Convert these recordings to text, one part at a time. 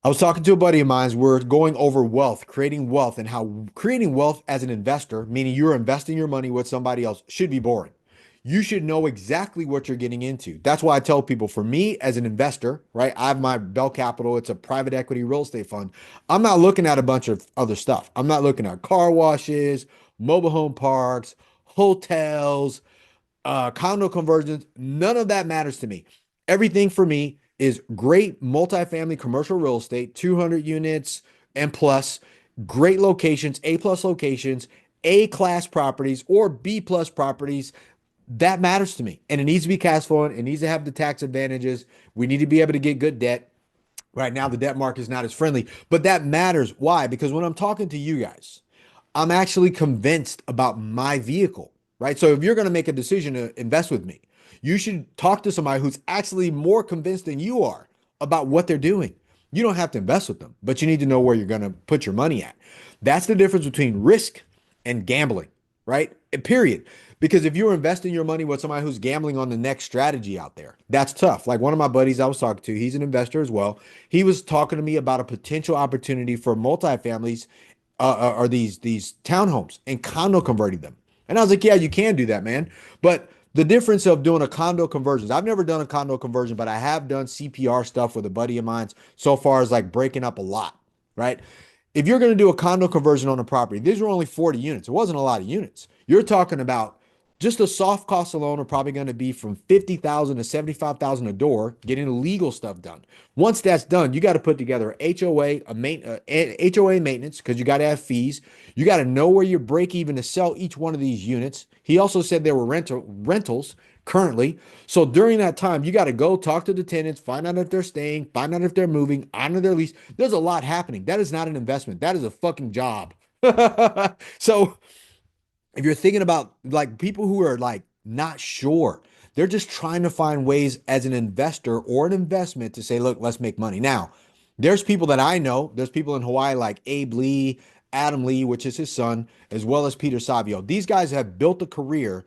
I was talking to a buddy of mine. We're going over wealth, creating wealth, and how creating wealth as an investor, meaning you're investing your money with somebody else, should be boring. You should know exactly what you're getting into. That's why I tell people, for me as an investor, right? I have my Bell Capital. It's a private equity real estate fund. I'm not looking at a bunch of other stuff. I'm not looking at car washes, mobile home parks, hotels, condo conversions. None of that matters to me. Everything for me is great multifamily commercial real estate, 200 units and plus, great locations, A plus locations, A class properties or B plus properties. That matters to me. And it needs to be cash flowing. It needs to have the tax advantages. We need to be able to get good debt. Right now, the debt market is not as friendly, but that matters. Why? Because when I'm talking to you guys, I'm actually convinced about my vehicle, right? So if you're going to make a decision to invest with me, you should talk to somebody who's actually more convinced than you are about what they're doing. You don't have to invest with them, but you need to know where you're going to put your money at. That's the difference between risk and gambling, right? Period. Because if you're investing your money with somebody who's gambling on the next strategy out there, that's tough. Like one of my buddies I was talking to, he's an investor as well. He was talking to me about a potential opportunity for multifamilies or these townhomes and condo converting them. And I was like, yeah, you can do that, man. But the difference of doing a condo conversions, I've never done a condo conversion, but I have done CPR stuff with a buddy of mine so far as like breaking up a lot, right? If you're going to do a condo conversion on a property, these were only 40 units. It wasn't a lot of units. You're talking about just the soft costs alone are probably going to be from 50,000 to 75,000 a door getting the legal stuff done. Once that's done, you got to put together a HOA, HOA maintenance because you got to have fees. You got to know where you break even to sell each one of these units. He also said there were rentals currently. So during that time, you got to go talk to the tenants, find out if they're staying, find out if they're moving, honor their lease. There's a lot happening. That is not an investment. That is a fucking job. So if you're thinking about like people who are like not sure, they're just trying to find ways as an investor or an investment to say, look, let's make money. Now, there's people that I know, there's people in Hawaii like Abe Lee, Adam Lee, which is his son, as well as Peter Savio. These guys have built a career,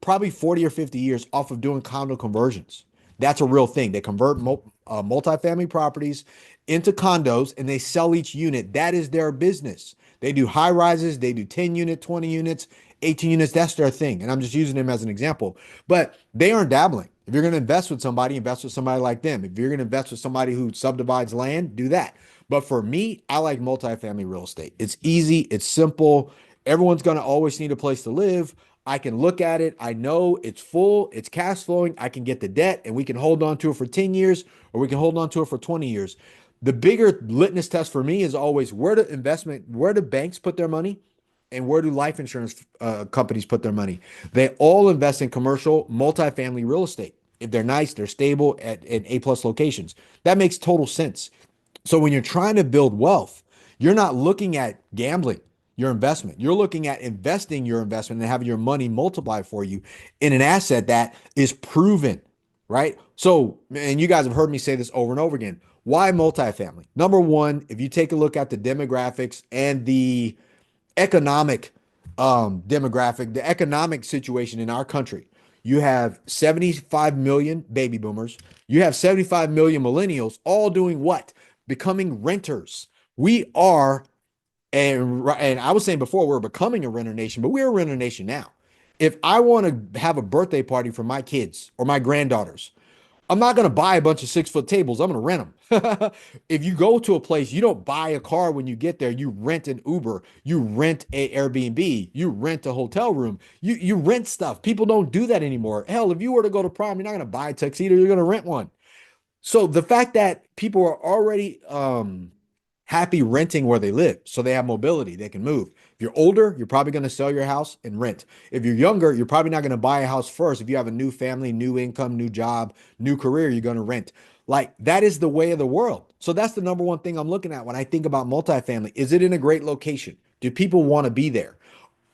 probably 40 or 50 years off of doing condo conversions. That's a real thing. They convert multifamily properties into condos and they sell each unit. That is their business. They do high rises, they do 10 unit, 20 units, 18 units. That's their thing. And I'm just using them as an example. But they aren't dabbling. If you're going to invest with somebody, invest with somebody like them. If you're going to invest with somebody who subdivides land, do that. But for me, I like multifamily real estate. It's easy, it's simple. Everyone's going to always need a place to live. I can look at it. I know it's full, it's cash flowing. I can get the debt and we can hold on to it for 10 years or we can hold on to it for 20 years. The bigger litmus test for me is always where do banks put their money and where do life insurance companies put their money? They all invest in commercial multifamily real estate. If they're nice, they're stable at A plus locations. That makes total sense. So when you're trying to build wealth, you're not looking at gambling your investment. You're looking at investing your investment and having your money multiply for you in an asset that is proven, right? So, and you guys have heard me say this over and over again. Why multifamily? Number one, if you take a look at the demographics and the economic demographic, the economic situation in our country, you have 75 million baby boomers. You have 75 million millennials all doing what? Becoming renters. We are, and I was saying before, we're becoming a renter nation, but we're a renter nation now. If I want to have a birthday party for my kids or my granddaughters, I'm not going to buy a bunch of 6 foot tables. I'm going to rent them. If you go to a place, you don't buy a car when you get there. You rent an Uber, you rent a Airbnb, you rent a hotel room, you rent stuff. People don't do that anymore. Hell, if you were to go to prom, you're not going to buy a tuxedo. You're going to rent one. So the fact that people are already happy renting where they live, so they have mobility, they can move. If you're older, you're probably going to sell your house and rent. If you're younger, you're probably not going to buy a house first. If you have a new family, new income, new job, new career, you're going to rent. Like that is the way of the world. So that's the number one thing I'm looking at when I think about multifamily. Is it in a great location? Do people want to be there?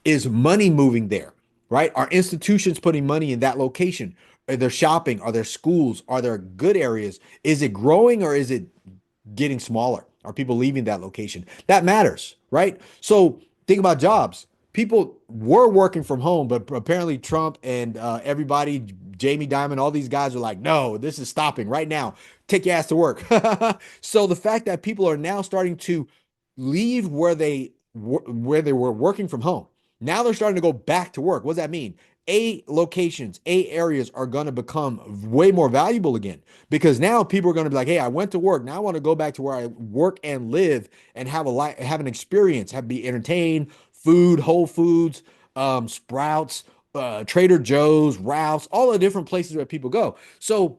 Is money moving there? Right? Are institutions putting money in that location? Are there shopping? Are there schools? Are there good areas? Is it growing or is it getting smaller? Are people leaving that location? That matters, right? So think about jobs. People were working from home, but apparently Trump and everybody Jamie Dimon, all these guys are like, no, this is stopping right now. Take your ass to work. So the fact that people are now starting to leave where they were working from home, now they're starting to go back to work. What does that mean? A locations, A areas are going to become way more valuable again because now people are going to be like, hey, I went to work. Now I want to go back to where I work and live and have a life, have an experience, have be entertained, food, Whole Foods, Sprouts, Trader Joe's, Ralph's, all the different places where people go. So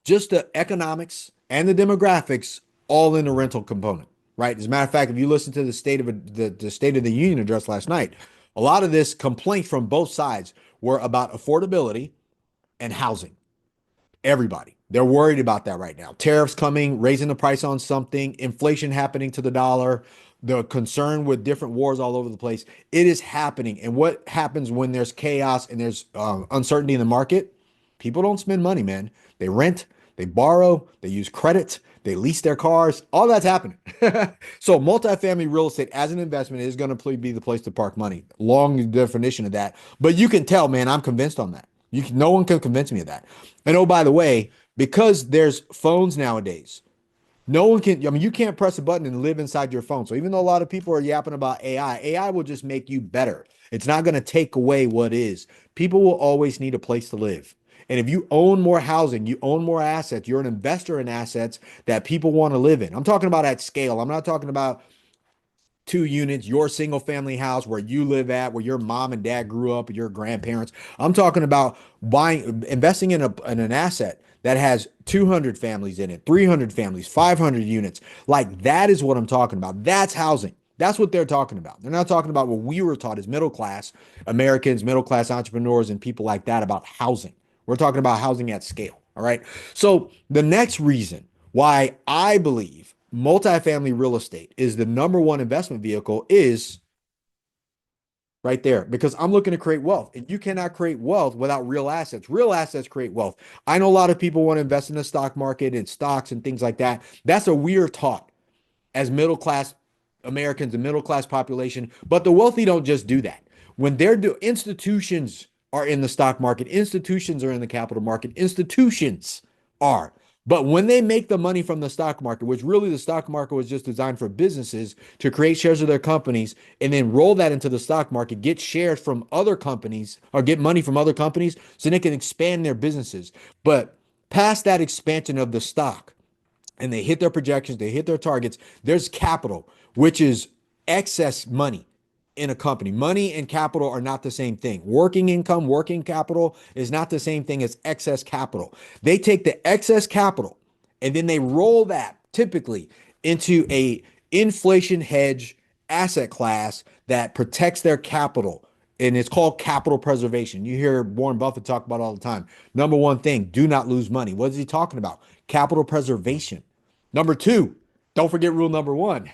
just the economics and the demographics all in the rental component, right? As a matter of fact, if you listen to the State of the Union address last night, a lot of this complaint from both sides were about affordability and housing. Everybody. They're worried about that right now. Tariffs coming, raising the price on something, inflation happening to the dollar, the concern with different wars all over the place. It is happening. And what happens when there's chaos and there's uncertainty in the market? People don't spend money, man. They rent, they borrow, they use credit, they lease their cars. All that's happening. So multifamily real estate as an investment is going to be the place to park money. Long definition of that. But you can tell, man, I'm convinced on that. No one can convince me of that. And oh, by the way, because there's phones nowadays, no one can, I mean, you can't press a button and live inside your phone. So even though a lot of people are yapping about AI will just make you better. It's not going to take away what is. People will always need a place to live. And if you own more housing, you own more assets, you're an investor in assets that people want to live in. I'm talking about at scale. I'm not talking about 2 units, your single family house where you live at, where your mom and dad grew up, your grandparents. I'm talking about investing in an asset that has 200 families in it, 300 families, 500 units. Like that is what I'm talking about. That's housing. That's what they're talking about. They're not talking about what we were taught as middle class Americans, middle class entrepreneurs, and people like that about housing. We're talking about housing at scale. All right. So the next reason why I believe multifamily real estate is the number one investment vehicle is right there because I'm looking to create wealth and you cannot create wealth without real assets. Real assets create wealth. I know a lot of people want to invest in the stock market and stocks and things like that. That's a weird taught as middle class Americans, the middle class population, but the wealthy don't just do that. When institutions are in the stock market, institutions are in the capital market, institutions are. But when they make the money from the stock market, which really the stock market was just designed for businesses to create shares of their companies and then roll that into the stock market, get shares from other companies or get money from other companies so they can expand their businesses. But past that expansion of the stock, and they hit their projections, they hit their targets, there's capital, which is excess money in a company. Money and capital are not the same thing. Working income, working capital is not the same thing as excess capital. They take the excess capital and then they roll that typically into a inflation hedge asset class that protects their capital. And it's called capital preservation. You hear Warren Buffett talk about it all the time. Number one thing, do not lose money. What is he talking about? Capital preservation. Number two, don't forget rule number one,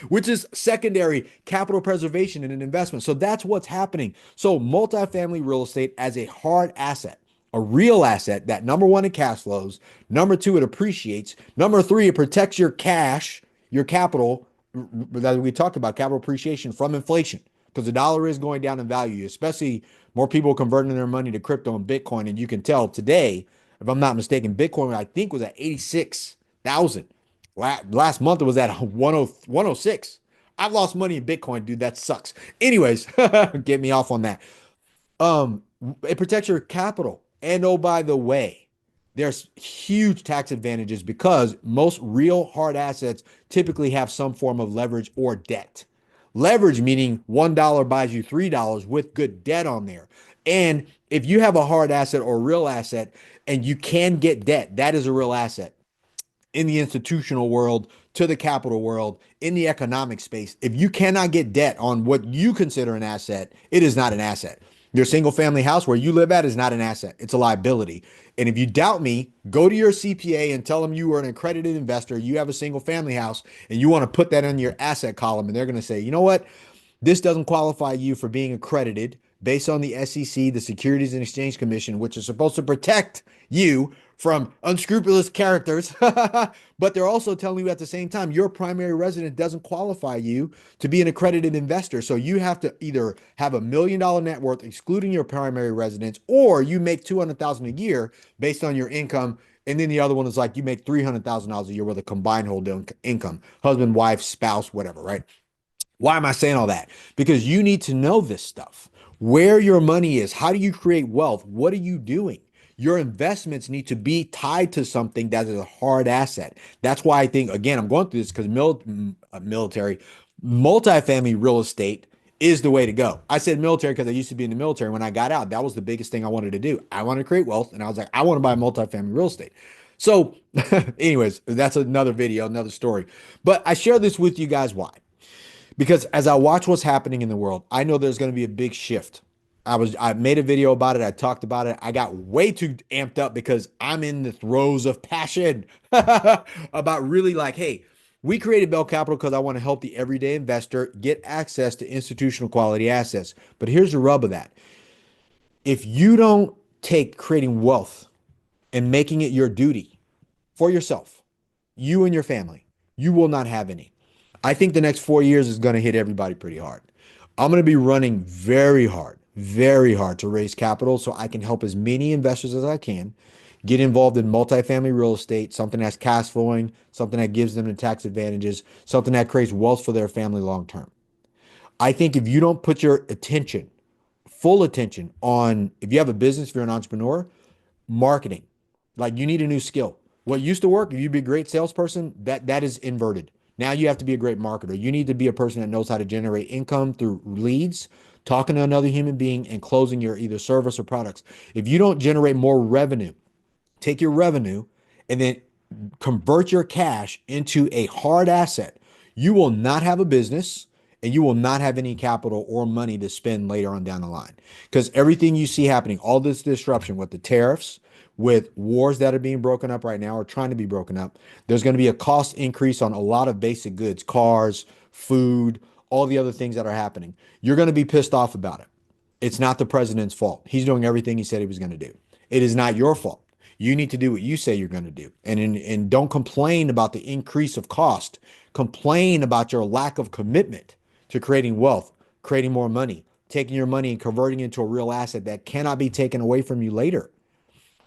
which is secondary capital preservation in an investment. So that's what's happening. So multifamily real estate as a hard asset, a real asset that number one, it cash flows. Number two, it appreciates. Number three, it protects your cash, your capital that we talked about, capital appreciation from inflation because the dollar is going down in value, especially more people converting their money to crypto and Bitcoin. And you can tell today, if I'm not mistaken, Bitcoin, I think, was at 86,000. Last month it was at 106. I've lost money in Bitcoin, dude. That sucks. Anyways, get me off on that. Um, it protects your capital. And oh, by the way, there's huge tax advantages because most real hard assets typically have some form of leverage or debt. Leverage meaning $1 buys you $3 with good debt on there. And if you have a hard asset or real asset and you can get debt, that is a real asset in the institutional world, to the capital world, in the economic space. If you cannot get debt on what you consider an asset, it is not an asset. Your single family house where you live at is not an asset. It's a liability. And if you doubt me, go to your CPA and tell them you are an accredited investor, you have a single family house, and you want to put that in your asset column. And they're going to say, you know what? This doesn't qualify you for being accredited based on the SEC, the Securities and Exchange Commission, which is supposed to protect you from unscrupulous characters, but they're also telling you at the same time your primary resident doesn't qualify you to be an accredited investor. So you have to either have $1 million net worth, excluding your primary residence, or you make 200,000 a year based on your income. And then the other one is like you make $300,000 a year with a combined whole income, husband, wife, spouse, whatever, right? Why am I saying all that? Because you need to know this stuff. Where your money is, how do you create wealth? What are you doing? Your investments need to be tied to something that is a hard asset. That's why I think, again, I'm going through this because military, multifamily real estate is the way to go. I said military because I used to be in the military. When I got out, that was the biggest thing I wanted to do. I wanted to create wealth, and I was like, I want to buy multifamily real estate. So, anyways, that's another video, another story. But I share this with you guys. Why? Because as I watch what's happening in the world, I know there's going to be a big shift. I made a video about it. I talked about it. I got way too amped up because I'm in the throes of passion about really like, hey, we created Bell Capital because I want to help the everyday investor get access to institutional quality assets. But here's the rub of that. If you don't take creating wealth and making it your duty for yourself, you and your family, you will not have any. I think the next 4 years is going to hit everybody pretty hard. I'm going to be running very hard to raise capital so I can help as many investors as I can get involved in multifamily real estate, something that's cash flowing, something that gives them the tax advantages, something that creates wealth for their family long term. I think if you don't put your attention, full attention on, if you have a business, if you're an entrepreneur, marketing, like you need a new skill. What used to work, if you'd be a great salesperson, that is inverted. Now you have to be a great marketer. You need to be a person that knows how to generate income through leads, talking to another human being, and closing your either service or products. If you don't generate more revenue, take your revenue and then convert your cash into a hard asset, you will not have a business and you will not have any capital or money to spend later on down the line. Because everything you see happening, all this disruption with the tariffs, with wars that are being broken up right now or trying to be broken up, there's going to be a cost increase on a lot of basic goods, cars, food, all the other things that are happening. You're going to be pissed off about it. It's not the president's fault. He's doing everything he said he was going to do. It is not your fault. You need to do what you say you're going to do. And don't complain about the increase of cost. Complain about your lack of commitment to creating wealth, creating more money, taking your money and converting it into a real asset that cannot be taken away from you later.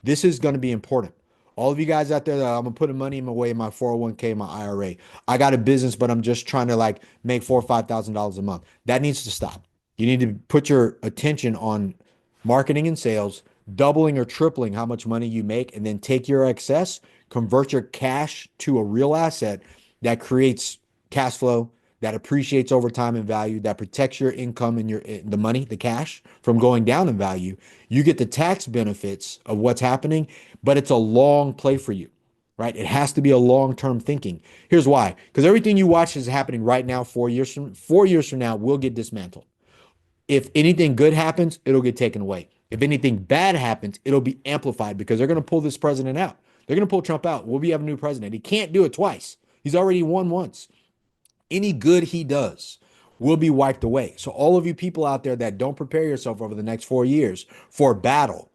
This is going to be important. All of you guys out there that I'm gonna put money in my way in my 401k, my IRA. I got a business, but I'm just trying to like make $4,000 or $5,000 a month. That needs to stop. You need to put your attention on marketing and sales, doubling or tripling how much money you make, and then take your excess, convert your cash to a real asset that creates cash flow, that appreciates over time in value, that protects your income and the money, the cash from going down in value. You get the tax benefits of what's happening, but it's a long play for you, right? It has to be a long-term thinking. Here's why. Because everything you watch is happening right now, 4 years from now, will get dismantled. If anything good happens, it'll get taken away. If anything bad happens, it'll be amplified because they're going to pull this president out. They're going to pull Trump out. We'll be having a new president. He can't do it twice. He's already won once. Any good he does will be wiped away. So all of you people out there that don't prepare yourself over the next 4 years for battle,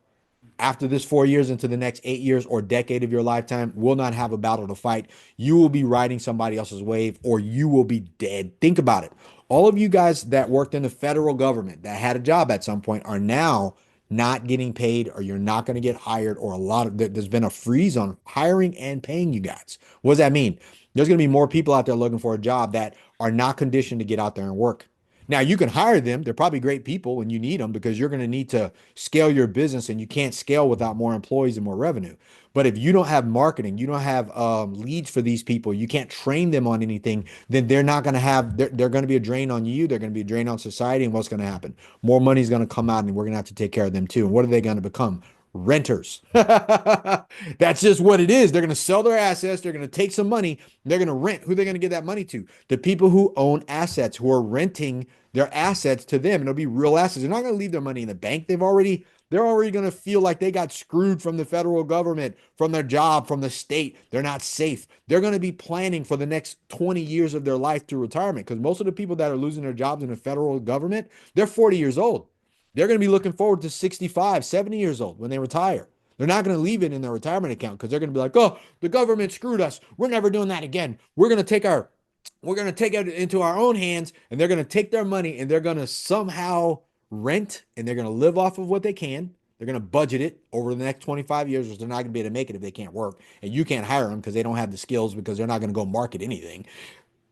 after this 4 years into the next 8 years or decade of your lifetime, will not have a battle to fight. You will be riding somebody else's wave or you will be dead. Think about it. All of you guys that worked in the federal government that had a job at some point are now not getting paid, or you're not going to get hired, or there's been a freeze on hiring and paying you guys. What does that mean? There's going to be more people out there looking for a job that are not conditioned to get out there and work. Now, you can hire them. They're probably great people when you need them because you're going to need to scale your business, and you can't scale without more employees and more revenue. But if you don't have marketing, you don't have leads for these people, you can't train them on anything, then they're not going to have, they're going to be a drain on you. They're going to be a drain on society. And what's going to happen? More money is going to come out, and we're going to have to take care of them too. And what are they going to become? Renters. That's just what it is. They're going to sell their assets. They're going to take some money. They're going to rent. Who are they going to give that money to? The people who own assets, who are renting their assets to them. And it'll be real assets. They're not going to leave their money in the bank. They're already going to feel like they got screwed from the federal government, from their job, from the state. They're not safe. They're going to be planning for the next 20 years of their life through retirement, because most of the people that are losing their jobs in the federal government, they're 40 years old. They're going to be looking forward to 65, 70 years old when they retire. They're not going to leave it in their retirement account because they're going to be like, oh, the government screwed us. We're never doing that again. We're going to take it into our own hands, and they're going to take their money and they're going to somehow rent, and they're going to live off of what they can. They're going to budget it over the next 25 years, or they're not going to be able to make it if they can't work. And you can't hire them because they don't have the skills, because they're not going to go market anything.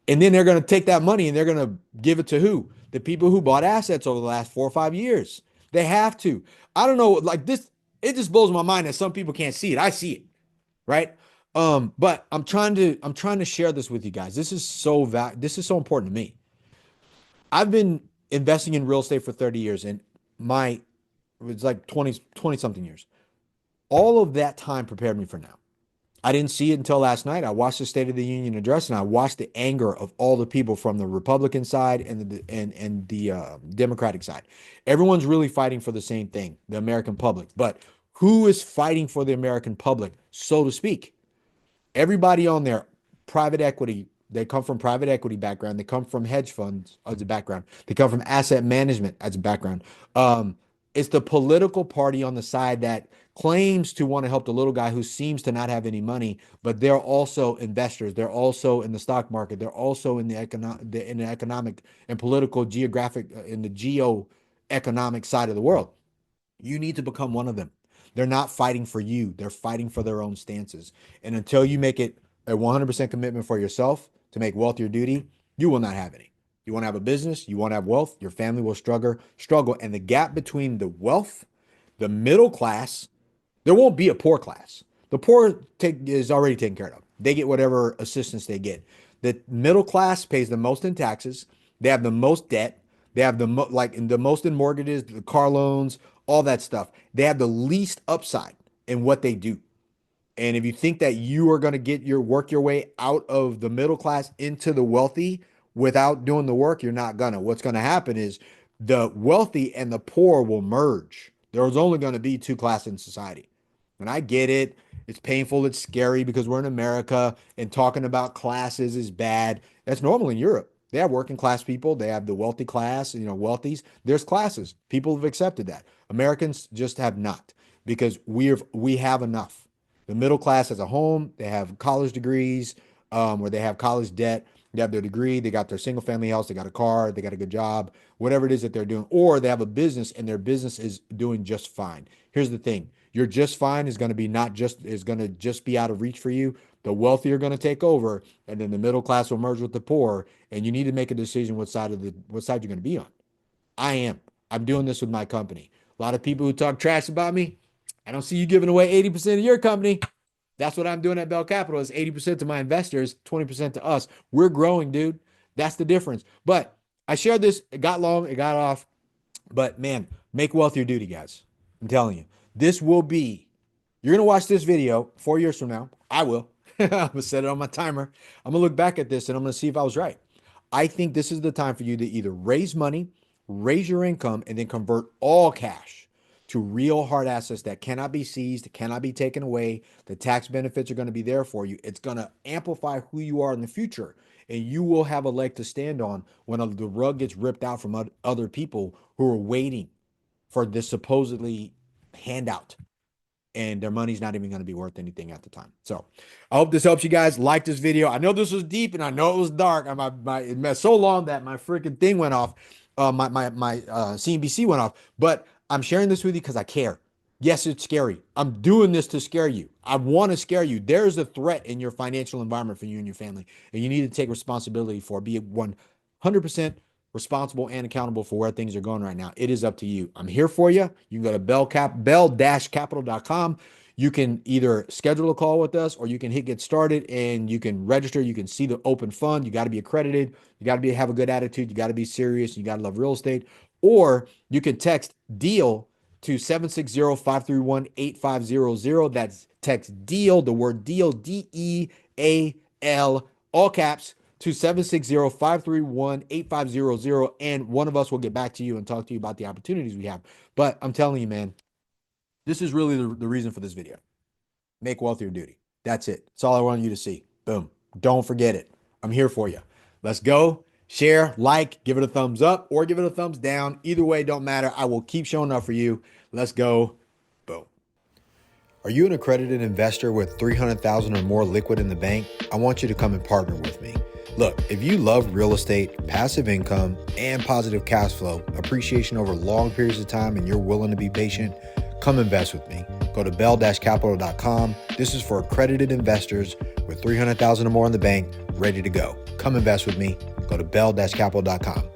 And then they're going to take that money and they're going to give it to who? The people who bought assets over the last 4 or 5 years. They have to. I don't know, like this, it just blows my mind that some people can't see it. I see it, right? But I'm trying to share this with you guys. This is so important to me. I've been investing in real estate for 30 years, and my it's like 20 something years. All of that time prepared me for now. I didn't see it until last night. I watched the State of the Union address, and I watched the anger of all the people from the Republican side and the Democratic side. Everyone's really fighting for the same thing, the American public. But who is fighting for the American public, so to speak? Everybody on there, private equity, they come from private equity background. They come from hedge funds as a background. They come from asset management as a background. It's the political party on the side that claims to want to help the little guy who seems to not have any money, but they're also investors. They're also in the stock market. They're also in the economic and political geographic in the geo-economic side of the world. You need to become one of them. They're not fighting for you. They're fighting for their own stances. And until you make it a 100% commitment for yourself to make wealth your duty, you will not have any. You want to have a business, you want to have wealth, your family will struggle. And the gap between the wealth, the middle class, there won't be a poor class. The poor is already taken care of. They get whatever assistance they get. The middle class pays the most in taxes. They have the most debt. They have the most in mortgages, the car loans, all that stuff. They have the least upside in what they do. And if you think that you are going to work your way out of the middle class into the wealthy without doing the work, you're not gonna. What's going to happen is the wealthy and the poor will merge. There's only going to be two classes in society. And I get it. It's painful. It's scary because we're in America and talking about classes is bad. That's normal in Europe. They have working class people. They have the wealthy class, wealthies. There's classes. People have accepted that. Americans just have not, because we have enough. The middle class has a home. They have college degrees, or they have college debt. They have their degree. They got their single family house. They got a car. They got a good job, whatever it is that they're doing. Or they have a business and their business is doing just fine. Here's the thing. Your just fine is going to be is going to just be out of reach for you. The wealthy are going to take over, and then the middle class will merge with the poor. And you need to make a decision what side you're going to be on. I am. I'm doing this with my company. A lot of people who talk trash about me, I don't see you giving away 80% of your company. That's what I'm doing at Bell Capital, is 80% to my investors, 20% to us. We're growing, dude. That's the difference. But I shared this. It got long. It got off. But man, make wealth your duty, guys. I'm telling you. You're going to watch this video 4 years from now. I will. I'm going to set it on my timer. I'm going to look back at this and I'm going to see if I was right. I think this is the time for you to either raise money, raise your income, and then convert all cash to real hard assets that cannot be seized, cannot be taken away. The tax benefits are going to be there for you. It's going to amplify who you are in the future. And you will have a leg to stand on when the rug gets ripped out from other people who are waiting for this supposedly handout. And their money's not even going to be worth anything at the time. So I hope this helps you guys. Like this video. I know this was deep and I know it was dark. It messed so long that my freaking thing went off. My CNBC went off. But I'm sharing this with you because I care. Yes, it's scary. I'm doing this to scare you. I want to scare you. There's a threat in your financial environment for you and your family, and you need to take responsibility for it. Be 100% responsible and accountable for where things are going right now. It is up to you. I'm here for you. You can go to bell-capital.com. You can either schedule a call with us, or you can get started and you can register. You can see the open fund. You got to be accredited. You got to have a good attitude. You got to be serious. You got to love real estate. Or you can text DEAL to 760-531-8500. That's text DEAL, the word DEAL, DEAL, all caps, to 760-531-8500. And one of us will get back to you and talk to you about the opportunities we have. But I'm telling you, man, this is really the reason for this video. Make wealth your duty. That's it. That's all I want you to see. Boom. Don't forget it. I'm here for you. Let's go. Share, like, give it a thumbs up or give it a thumbs down. Either way, don't matter. I will keep showing up for you. Let's go. Boom. Are you an accredited investor with $300,000 or more liquid in the bank? I want you to come and partner with me. Look, if you love real estate, passive income, and positive cash flow, appreciation over long periods of time, and you're willing to be patient, come invest with me. Go to bell-capital.com. This is for accredited investors with $300,000 or more in the bank, ready to go. Come invest with me. Go to bell-capital.com.